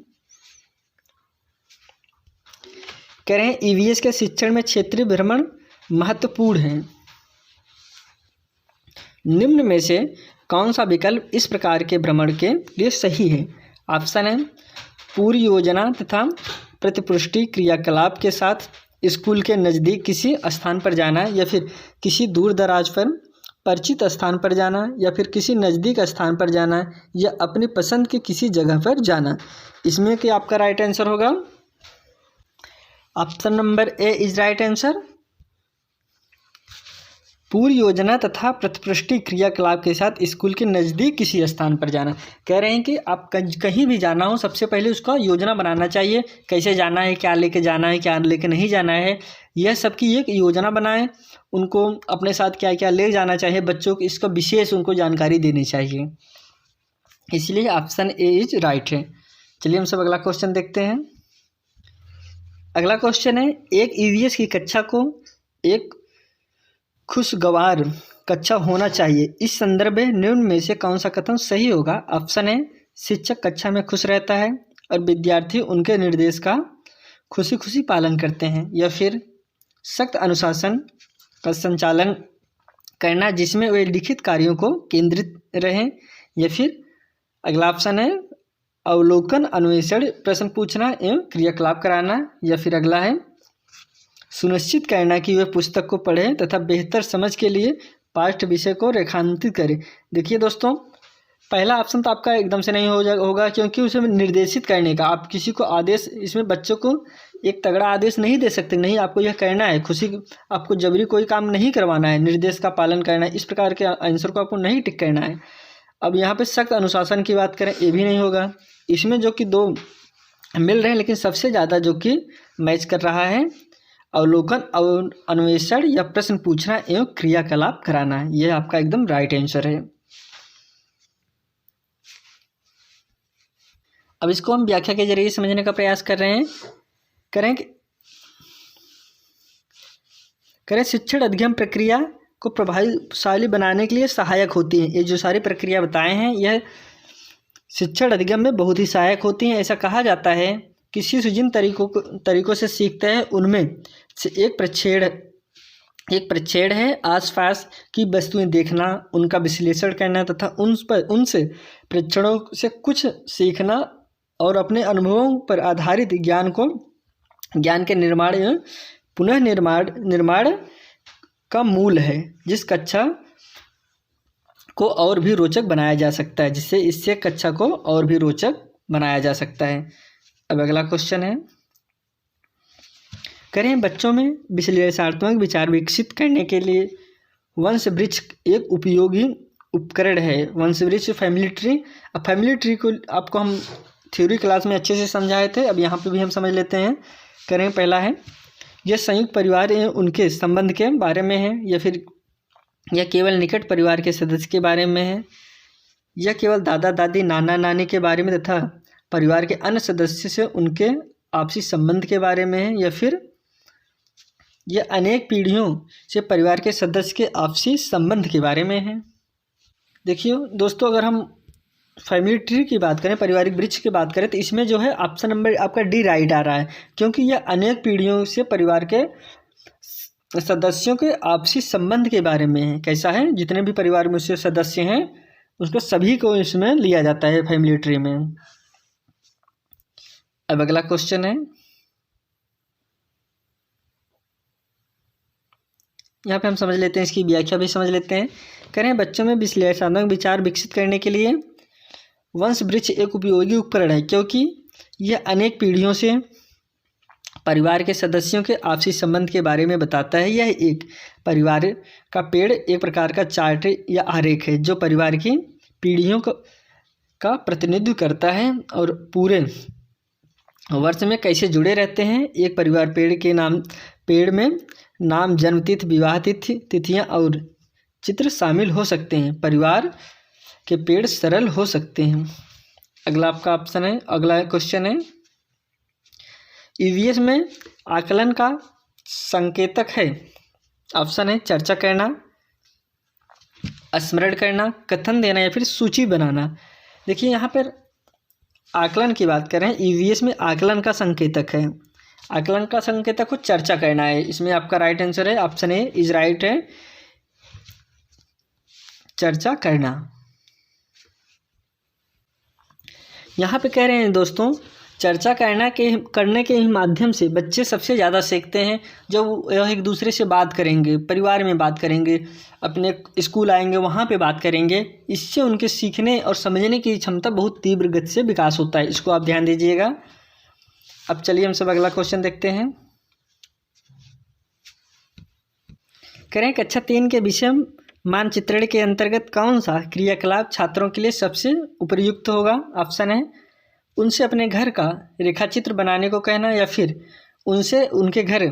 कह रहे हैं ईवीएस के शिक्षण में क्षेत्रीय भ्रमण महत्वपूर्ण है। निम्न में से कौन सा विकल्प इस प्रकार के भ्रमण के लिए सही है? ऑप्शन है पूर्व योजना तथा प्रतिपुष्टि क्रियाकलाप के साथ स्कूल के नज़दीक किसी स्थान पर जाना, या फिर किसी दूर दराज पर परिचित स्थान पर जाना, या फिर किसी नज़दीक स्थान पर जाना, या अपनी पसंद के किसी जगह पर जाना। इसमें कि आपका राइट आंसर होगा option number A is right answer. पूर्व योजना तथा प्रतिपुष्टि क्रियाकलाप के साथ स्कूल के नज़दीक किसी स्थान पर जाना। कह रहे हैं कि आप कहीं भी जाना हो सबसे पहले उसका योजना बनाना चाहिए, कैसे जाना है, क्या लेके जाना है, क्या लेके नहीं जाना है, यह सब की एक योजना बनाएं। उनको अपने साथ क्या क्या ले जाना चाहिए, बच्चों को इसका विशेष उनको जानकारी देनी चाहिए। इसलिए ऑप्शन ए इज राइट है। चलिए हम सब अगला क्वेश्चन देखते हैं। अगला क्वेश्चन है एक ईवीएस की कक्षा को एक खुशगवार कक्षा होना चाहिए। इस संदर्भ में निम्न में से कौन सा कथन सही होगा? ऑप्शन है शिक्षक कक्षा में खुश रहता है और विद्यार्थी उनके निर्देश का खुशी खुशी पालन करते हैं, या फिर सख्त अनुशासन का संचालन करना जिसमें वे लिखित कार्यों को केंद्रित रहें, या फिर अगला ऑप्शन है अवलोकन अन्वेषण प्रश्न पूछना एवं क्रियाकलाप कराना, या फिर अगला है सुनिश्चित करना कि वे पुस्तक को पढ़ें तथा बेहतर समझ के लिए पाठ्य विषय को रेखांकित करें। देखिए दोस्तों, पहला ऑप्शन तो आपका एकदम से नहीं होगा, क्योंकि उसे निर्देशित करने का आप किसी को आदेश, इसमें बच्चों को एक तगड़ा आदेश नहीं दे सकते, नहीं आपको यह करना है, आपको जबरी कोई काम नहीं करवाना है, निर्देश का पालन करना है, इस प्रकार के आंसर को आपको नहीं टिक करना है। अब यहाँ पे सख्त अनुशासन की बात करें, ये भी नहीं होगा। इसमें जो कि दो मिल रहे हैं, लेकिन सबसे ज़्यादा जो कि मैच कर रहा है अवलोकन और अन्वेषण या प्रश्न पूछना एवं क्रियाकलाप कराना है। यह आपका एकदम राइट आंसर है। अब इसको हम व्याख्या के जरिए समझने का प्रयास कर रहे हैं। करें शिक्षण अधिगम प्रक्रिया को प्रभावशाली बनाने के लिए सहायक होती है। ये जो सारी प्रक्रिया बताए हैं यह शिक्षण अधिगम में बहुत ही सहायक होती हैं। ऐसा कहा जाता है कि शिशु जिन तरीकों से सीखते हैं उनमें से एक प्रक्षेपण है आसपास की वस्तुएं देखना, उनका विश्लेषण करना तथा उनसे प्रेक्षणों से कुछ सीखना और अपने अनुभवों पर आधारित ज्ञान के निर्माण एवं पुनः निर्माण का मूल है, जिस कक्षा को और भी रोचक बनाया जा सकता है, इससे कक्षा को और भी रोचक बनाया जा सकता है। अब अगला क्वेश्चन है, करें बच्चों में विश्लेषणात्मक विचार विकसित करने के लिए वंश वृक्ष एक उपयोगी उपकरण है। वंश वृक्ष फैमिली ट्री। अब फैमिली ट्री को आपको हम थ्योरी क्लास में अच्छे से समझाए थे, अब यहाँ पे भी हम समझ लेते हैं। करें पहला है, यह संयुक्त परिवार उनके संबंध के बारे में है या फिर यह केवल निकट परिवार के सदस्य के बारे में है, यह केवल दादा दादी नाना नानी के बारे में तथा परिवार के अन्य सदस्य से उनके आपसी संबंध के बारे में है, या फिर यह अनेक पीढ़ियों से परिवार के सदस्य के आपसी संबंध के बारे में है। देखिए दोस्तों, अगर हम फैमिली ट्री की बात करें, पारिवारिक वृक्ष की बात करें, तो इसमें जो है ऑप्शन नंबर आपका डी राइट आ रहा है, क्योंकि यह अनेक पीढ़ियों से परिवार के सदस्यों के आपसी संबंध के बारे में है। कैसा है, जितने भी परिवार में से सदस्य हैं उसको सभी को इसमें लिया जाता है फैमिली ट्री में। अब अगला क्वेश्चन है, यहाँ पे हम समझ लेते हैं, इसकी व्याख्या भी समझ लेते हैं। करें बच्चों में विश्लेषणात्मक विचार विकसित करने के लिए वंश वृक्ष एक उपयोगी उपकरण है, क्योंकि यह अनेक पीढ़ियों से परिवार के सदस्यों के आपसी संबंध के बारे में बताता है। यह एक परिवार का पेड़ एक प्रकार का चार्ट या आरेख है जो परिवार की पीढ़ियों का प्रतिनिधित्व करता है और पूरे वर्ष में कैसे जुड़े रहते हैं। एक परिवार पेड़ में नाम, जन्मतिथि, विवाह तिथियाँ और चित्र शामिल हो सकते हैं। परिवार के पेड़ सरल हो सकते हैं। अगला आपका ऑप्शन है, अगला क्वेश्चन है, ईवीएस में आकलन का संकेतक है। ऑप्शन है चर्चा करना, स्मरण करना, कथन देना या फिर सूची बनाना। देखिए यहाँ पर आकलन की बात करें, ईवीएस में आकलन का संकेतक है, आकलन का संकेतक को चर्चा करना है। इसमें आपका राइट आंसर है ऑप्शन ए इज राइट है, चर्चा करना। यहाँ पे कह रहे हैं दोस्तों, चर्चा करने के माध्यम से बच्चे सबसे ज़्यादा सीखते हैं। जब वो एक दूसरे से बात करेंगे, परिवार में बात करेंगे, अपने स्कूल आएंगे वहाँ पे बात करेंगे, इससे उनके सीखने और समझने की क्षमता बहुत तीव्र गति से विकास होता है। इसको आप ध्यान दीजिएगा। अब चलिए हम सब अगला क्वेश्चन देखते हैं। करें कक्षा 3 के विषय मानचित्रण के अंतर्गत कौन सा क्रियाकलाप छात्रों के लिए सबसे उपयुक्त होगा। ऑप्शन है उनसे अपने घर का रेखाचित्र बनाने को कहना, या फिर उनसे उनके घर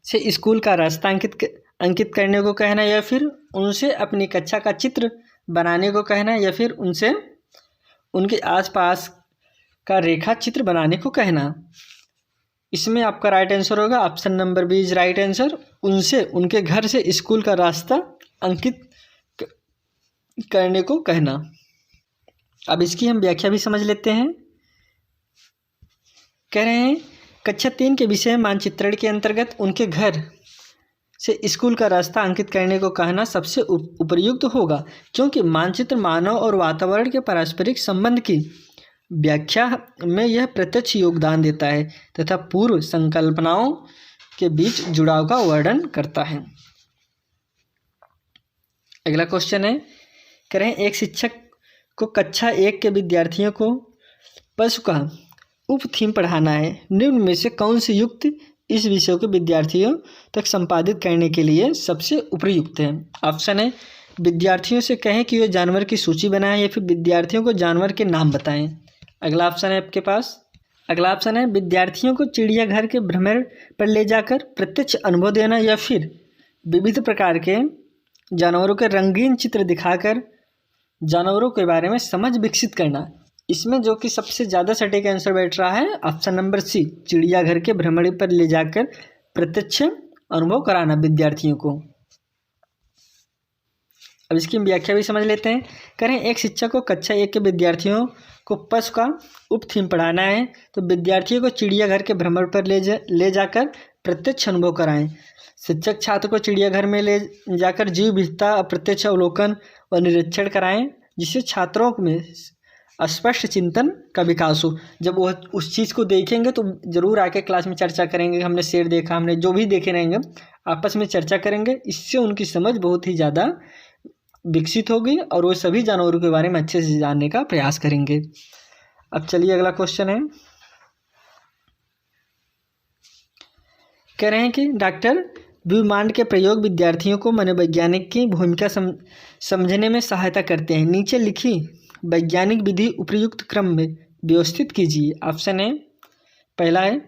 से स्कूल का रास्ता अंकित करने को कहना, या फिर उनसे अपनी कक्षा का चित्र बनाने को कहना, या फिर उनसे उनके आसपास का रेखा चित्र बनाने को कहना। इसमें आपका राइट आंसर होगा option number B is right answer, उनसे उनके घर से स्कूल का रास्ता अंकित करने को कहना। अब इसकी हम व्याख्या भी समझ लेते हैं। कह रहे हैं कक्षा 3 के विषय मानचित्रण के अंतर्गत उनके घर से स्कूल का रास्ता अंकित करने को कहना सबसे उपयुक्त होगा, क्योंकि मानचित्र मानव और वातावरण के पारस्परिक संबंध की व्याख्या में यह प्रत्यक्ष योगदान देता है तथा पूर्व संकल्पनाओं के बीच जुड़ाव का वर्णन करता है। अगला क्वेश्चन है, करें एक शिक्षक को कक्षा 1 के विद्यार्थियों को पशु का उप थीम पढ़ाना है। निम्न में से कौन सी युक्ति इस विषय को विद्यार्थियों तक संपादित करने के लिए सबसे उपयुक्त है। ऑप्शन है विद्यार्थियों से कहें कि वे जानवर की सूची बनाएं, या फिर विद्यार्थियों को जानवर के नाम बताएं। अगला ऑप्शन है आपके पास अगला ऑप्शन है विद्यार्थियों को चिड़ियाघर के भ्रमण पर ले जाकर प्रत्यक्ष अनुभव देना या फिर विविध प्रकार के जानवरों के रंगीन चित्र दिखाकर जानवरों के बारे में समझ विकसित करना। इसमें जो कि सबसे ज़्यादा सटीक आंसर बैठ रहा है ऑप्शन नंबर सी, चिड़ियाघर के भ्रमण पर ले जाकर प्रत्यक्ष अनुभव कराना विद्यार्थियों को। अब इसकी व्याख्या भी समझ लेते हैं। करें एक शिक्षक को कक्षा 1 के विद्यार्थियों को पशु का उप थीम पढ़ाना है तो विद्यार्थियों को चिड़ियाघर के भ्रमण पर ले जाकर प्रत्यक्ष अनुभव कराएं। शिक्षक छात्र को चिड़ियाघर में ले जाकर जीव विविधता अप्रत्यक्ष अवलोकन व निरीक्षण कराएं जिससे छात्रों में स्पष्ट चिंतन का विकास हो। जब वह उस चीज़ को देखेंगे तो ज़रूर आके क्लास में चर्चा करेंगे, हमने शेर देखा, हमने जो भी देखे रहेंगे आपस में चर्चा करेंगे। इससे उनकी समझ बहुत ही ज़्यादा विकसित होगी और वो सभी जानवरों के बारे में अच्छे से जानने का प्रयास करेंगे। अब चलिए अगला क्वेश्चन है, कह रहे हैं कि डॉक्टर ब्यूमांड के प्रयोग विद्यार्थियों को मनोवैज्ञानिक की भूमिका समझने में सहायता करते हैं। नीचे लिखी वैज्ञानिक विधि उपयुक्त क्रम में व्यवस्थित कीजिए। ऑप्शन है, पहला है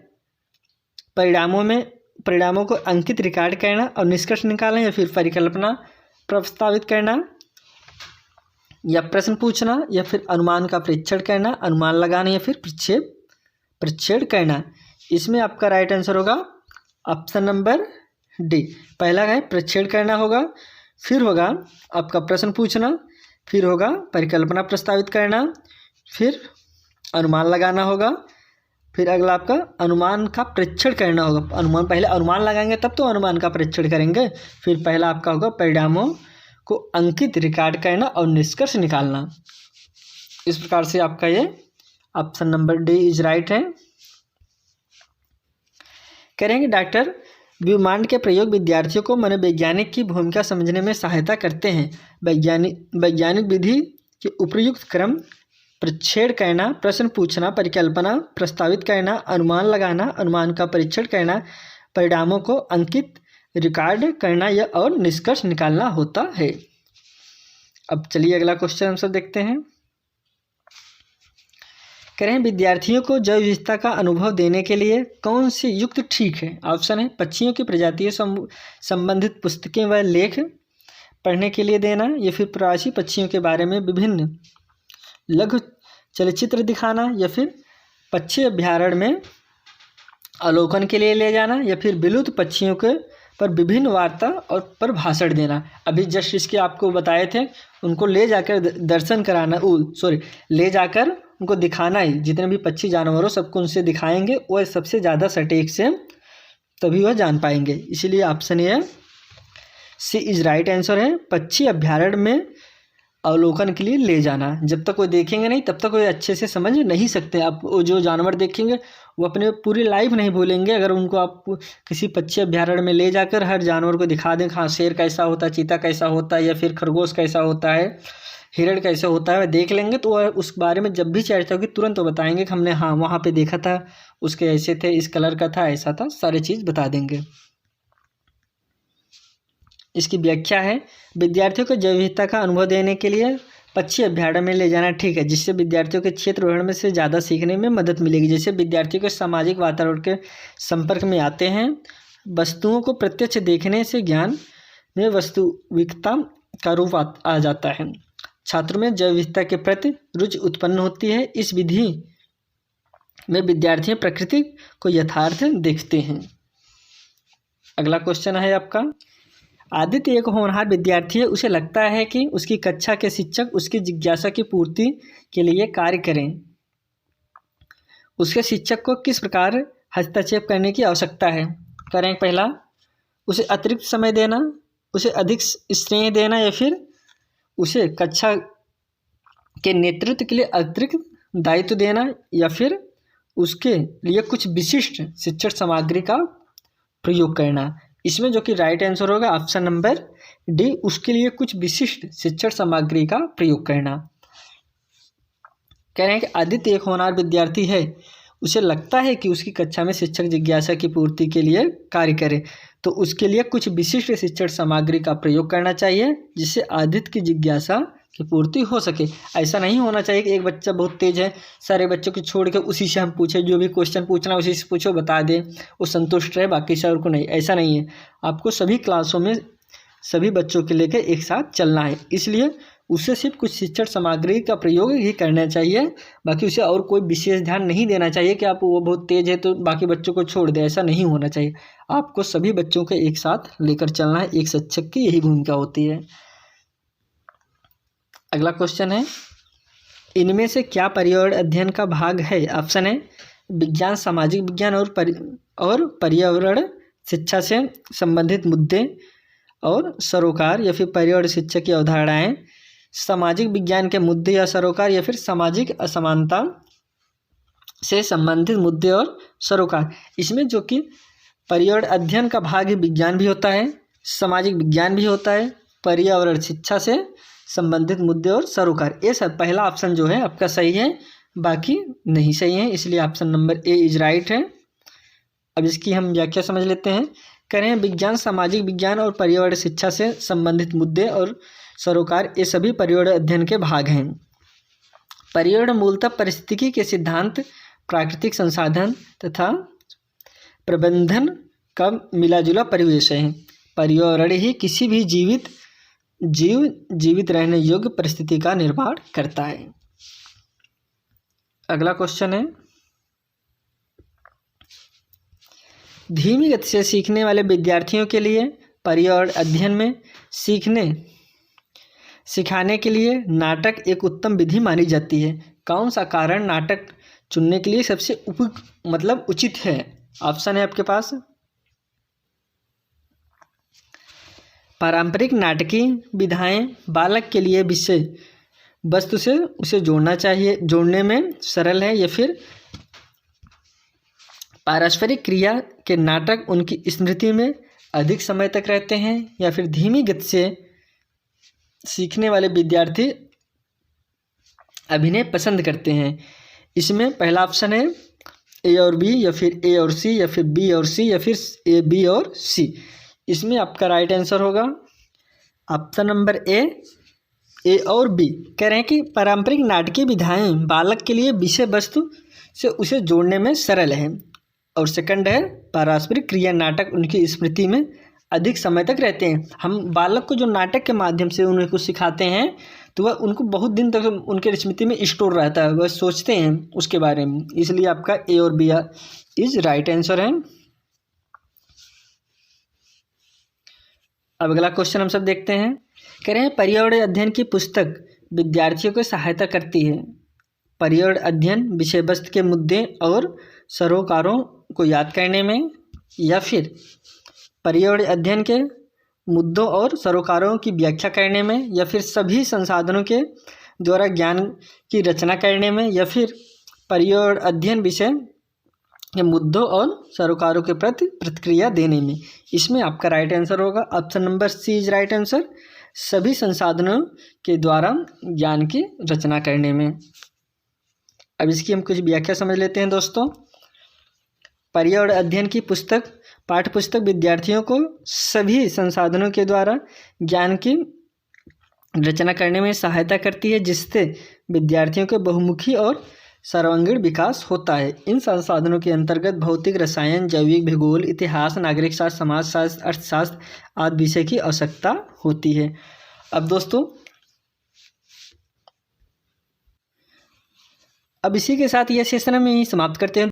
परिणामों को अंकित रिकॉर्ड करना और निष्कर्ष निकालना या फिर परिकल्पना प्रस्तावित करना या प्रश्न पूछना या फिर अनुमान का परीक्षण करना, अनुमान लगाना या फिर प्रक्षेपण करना। इसमें आपका राइट आंसर होगा ऑप्शन नंबर डी, पहला है प्रक्षेपण करना होगा, फिर होगा आपका प्रश्न पूछना, फिर होगा परिकल्पना प्रस्तावित करना, फिर अनुमान लगाना होगा, फिर अगला आपका अनुमान का परीक्षण करना होगा। पहले अनुमान लगाएंगे तब तो अनुमान का परीक्षण करेंगे। फिर पहला आपका होगा परिणामों को अंकित रिकॉर्ड करना और निष्कर्ष निकालना। इस प्रकार से आपका ये option number D is right है। करेंगे डॉक्टर ब्यूमांड के प्रयोग विद्यार्थियों को मनोवैज्ञानिक की भूमिका समझने में सहायता करते हैं। वैज्ञानिक विधि के उपयुक्त क्रम, प्रक्षेपण करना, प्रश्न पूछना, परिकल्पना प्रस्तावित करना, अनुमान लगाना, अनुमान का परीक्षण करना, परिणामों को अंकित रिकॉर्ड करना या और निष्कर्ष निकालना होता है। अब चलिए अगला क्वेश्चन हम सब देखते हैं। करें विद्यार्थियों को जैव विविधता का अनुभव देने के लिए कौन सी युक्त ठीक है। ऑप्शन है पक्षियों की प्रजातियों संबंधित पुस्तकें व लेख पढ़ने के लिए देना या फिर प्रवासी पक्षियों के बारे में विभिन्न लघु चलचित्र दिखाना या फिर पक्षी अभ्यारण्य में अवलोकन के लिए ले जाना या फिर विलुप्त पक्षियों के पर विभिन्न वार्ता और पर भाषण देना। अभी जस्ट इसके आपको बताए थे, उनको ले जाकर दर्शन कराना, ले जाकर उनको दिखाना ही, जितने भी पक्षी जानवरों सबको उनसे दिखाएंगे, वह सबसे ज़्यादा सटीक से तभी वह जान पाएंगे। इसीलिए option A C is right answer है, पक्षी अभ्यारण्य में अवलोकन के लिए ले जाना। जब तक वो देखेंगे नहीं तब तक वो अच्छे से समझ नहीं सकते। आप वो जो जानवर देखेंगे वो अपने पूरी लाइफ नहीं भूलेंगे अगर उनको आप किसी पक्षी अभ्यारण्य में ले जाकर हर जानवर को दिखा दें। हाँ, शेर कैसा होता है, चीता कैसा होता है या फिर खरगोश कैसा होता है, हिरण कैसा होता है, वह देख लेंगे तो वह उस बारे में जब भी चर्चा होगी तुरंत वो बताएंगे कि हमने हाँ वहाँ पे देखा था, उसके ऐसे थे, इस कलर का था, ऐसा था, सारी चीज़ बता देंगे। इसकी व्याख्या है विद्यार्थियों को जैव विविधता का अनुभव देने के लिए पक्षी अभ्यारण्य में ले जाना ठीक है, जिससे विद्यार्थियों के क्षेत्र विवरण में से ज़्यादा सीखने में मदद मिलेगी। जैसे विद्यार्थियों के सामाजिक वातावरण के संपर्क में आते हैं, वस्तुओं को प्रत्यक्ष देखने से ज्ञान में वास्तविकता का रूप आ जाता है, छात्रों में जैव विविधता के प्रति रुचि उत्पन्न होती है। इस विधि में विद्यार्थी प्रकृति को यथार्थ देखते हैं। अगला क्वेश्चन है आपका, आदित्य एक होनहार विद्यार्थी है, उसे लगता है कि उसकी कक्षा के शिक्षक उसकी जिज्ञासा की पूर्ति के लिए कार्य करें। उसके शिक्षक को किस प्रकार हस्तक्षेप करने की आवश्यकता है। करें पहला, उसे अतिरिक्त समय देना, उसे अधिक स्नेह देना या फिर उसे कक्षा के नेतृत्व के लिए अतिरिक्त दायित्व देना या फिर उसके लिए कुछ विशिष्ट शिक्षण सामग्री का प्रयोग करना। इसमें जो कि राइट आंसर होगा ऑप्शन नंबर डी, उसके लिए कुछ विशिष्ट शिक्षण सामग्री का प्रयोग करना। कह रहे हैं कि आदित्य एक होनहार विद्यार्थी है, उसे लगता है कि उसकी कक्षा में शिक्षक जिज्ञासा की पूर्ति के लिए कार्य करे, तो उसके लिए कुछ विशिष्ट शिक्षण सामग्री का प्रयोग करना चाहिए जिससे आदित्य की जिज्ञासा की पूर्ति हो सके। ऐसा नहीं होना चाहिए कि एक बच्चा बहुत तेज़ है, सारे बच्चों को छोड़ के उसी से हम पूछे, जो भी क्वेश्चन पूछना उसी से पूछो, बता दे, वो संतुष्ट रहे, बाकी सर को नहीं। ऐसा नहीं है, आपको सभी क्लासों में सभी बच्चों के लेकर एक साथ चलना है। इसलिए उसे सिर्फ कुछ शिक्षण सामग्री का प्रयोग ही करना चाहिए, बाकी उसे और कोई विशेष ध्यान नहीं देना चाहिए कि आप वो बहुत तेज़ है तो बाकी बच्चों को छोड़ दे। ऐसा नहीं होना चाहिए, आपको सभी बच्चों को एक साथ लेकर चलना है। एक शिक्षक की यही भूमिका होती है। अगला क्वेश्चन है, इनमें से क्या पर्यावरण अध्ययन का भाग है? ऑप्शन है विज्ञान, सामाजिक विज्ञान और पर्यावरण शिक्षा से संबंधित मुद्दे और सरोकार, या फिर पर्यावरण शिक्षा की अवधारणाएं, सामाजिक विज्ञान के मुद्दे या सरोकार, या फिर सामाजिक असमानता से संबंधित मुद्दे और सरोकार। इसमें जो कि पर्यावरण अध्ययन का भाग ही विज्ञान भी होता है, सामाजिक विज्ञान भी होता है, पर्यावरण शिक्षा से संबंधित मुद्दे और सरोकार। ये सब पहला ऑप्शन जो है आपका सही है, बाकी नहीं सही है, इसलिए option number A is right है। अब इसकी हम व्याख्या समझ लेते हैं। करें विज्ञान, सामाजिक विज्ञान और पर्यावरण शिक्षा से संबंधित मुद्दे और सरोकार, ये सभी पर्यावरण अध्ययन के भाग हैं। पर्यावरण मूलतः पारिस्थितिकी के सिद्धांत, प्राकृतिक संसाधन तथा प्रबंधन का मिलाजुला परिवेश है। पर्यावरण ही किसी भी जीवित रहने योग्य परिस्थिति का निर्माण करता है। अगला क्वेश्चन है, धीमी गति से सीखने वाले विद्यार्थियों के लिए पर्यावरण अध्ययन में सिखाने के लिए नाटक एक उत्तम विधि मानी जाती है। कौन सा कारण नाटक चुनने के लिए सबसे उचित है? ऑप्शन है आपके पास, पारंपरिक नाटकीय विधाएं बालक के लिए विषय वस्तु से उसे जोड़ने में सरल है, या फिर पारस्परिक क्रिया के नाटक उनकी स्मृति में अधिक समय तक रहते हैं, या फिर धीमी गति से सीखने वाले विद्यार्थी अभिनय पसंद करते हैं। इसमें पहला ऑप्शन है ए और बी, या फिर ए और सी, या फिर बी और सी, या फिर ए, बी और सी। इसमें आपका राइट आंसर होगा ऑप्शन नंबर ए और बी। कह रहे हैं कि पारंपरिक नाटकीय विधाएं बालक के लिए विषय वस्तु से उसे जोड़ने में सरल है, और सेकंड है पारस्परिक क्रिया नाटक उनकी स्मृति में अधिक समय तक रहते हैं। हम बालक को जो नाटक के माध्यम से उन्हें कुछ सिखाते हैं तो वह उनको बहुत दिन तक उनके स्मृति में स्टोर रहता है, वह सोचते हैं उसके बारे में। इसलिए आपका ए और बी इज राइट आंसर है। अब अगला क्वेश्चन हम सब देखते हैं। कह रहे हैं पर्यावरण अध्ययन की पुस्तक विद्यार्थियों को सहायता करती है पर्यावरण अध्ययन विषय वस्तु के मुद्दे और सरोकारों को याद करने में, या फिर पर्यावरण अध्ययन के मुद्दों और सरोकारों की व्याख्या करने में, या फिर सभी संसाधनों के द्वारा ज्ञान की रचना करने में, या फिर पर्यावरण अध्ययन विषय के मुद्दों और सरोकारों के प्रति प्रतिक्रिया देने में। इसमें आपका राइट आंसर होगा option number C is right answer, सभी संसाधनों के द्वारा ज्ञान की रचना करने में। अब इसकी हम कुछ व्याख्या समझ लेते हैं दोस्तों। पर्यावरण अध्ययन की पाठ्य पुस्तक विद्यार्थियों को सभी संसाधनों के द्वारा ज्ञान की रचना करने में सहायता करती है, जिससे विद्यार्थियों के बहुमुखी और सर्वांगीण विकास होता है। इन संसाधनों के अंतर्गत भौतिक, रसायन, जैविक, भूगोल, इतिहास, नागरिक शास्त्र, समाजशास्त्र, अर्थशास्त्र आदि विषय की आवश्यकता होती है। अब दोस्तों अब इसी के साथ यह सेशन हम यहीं समाप्त करते हैं।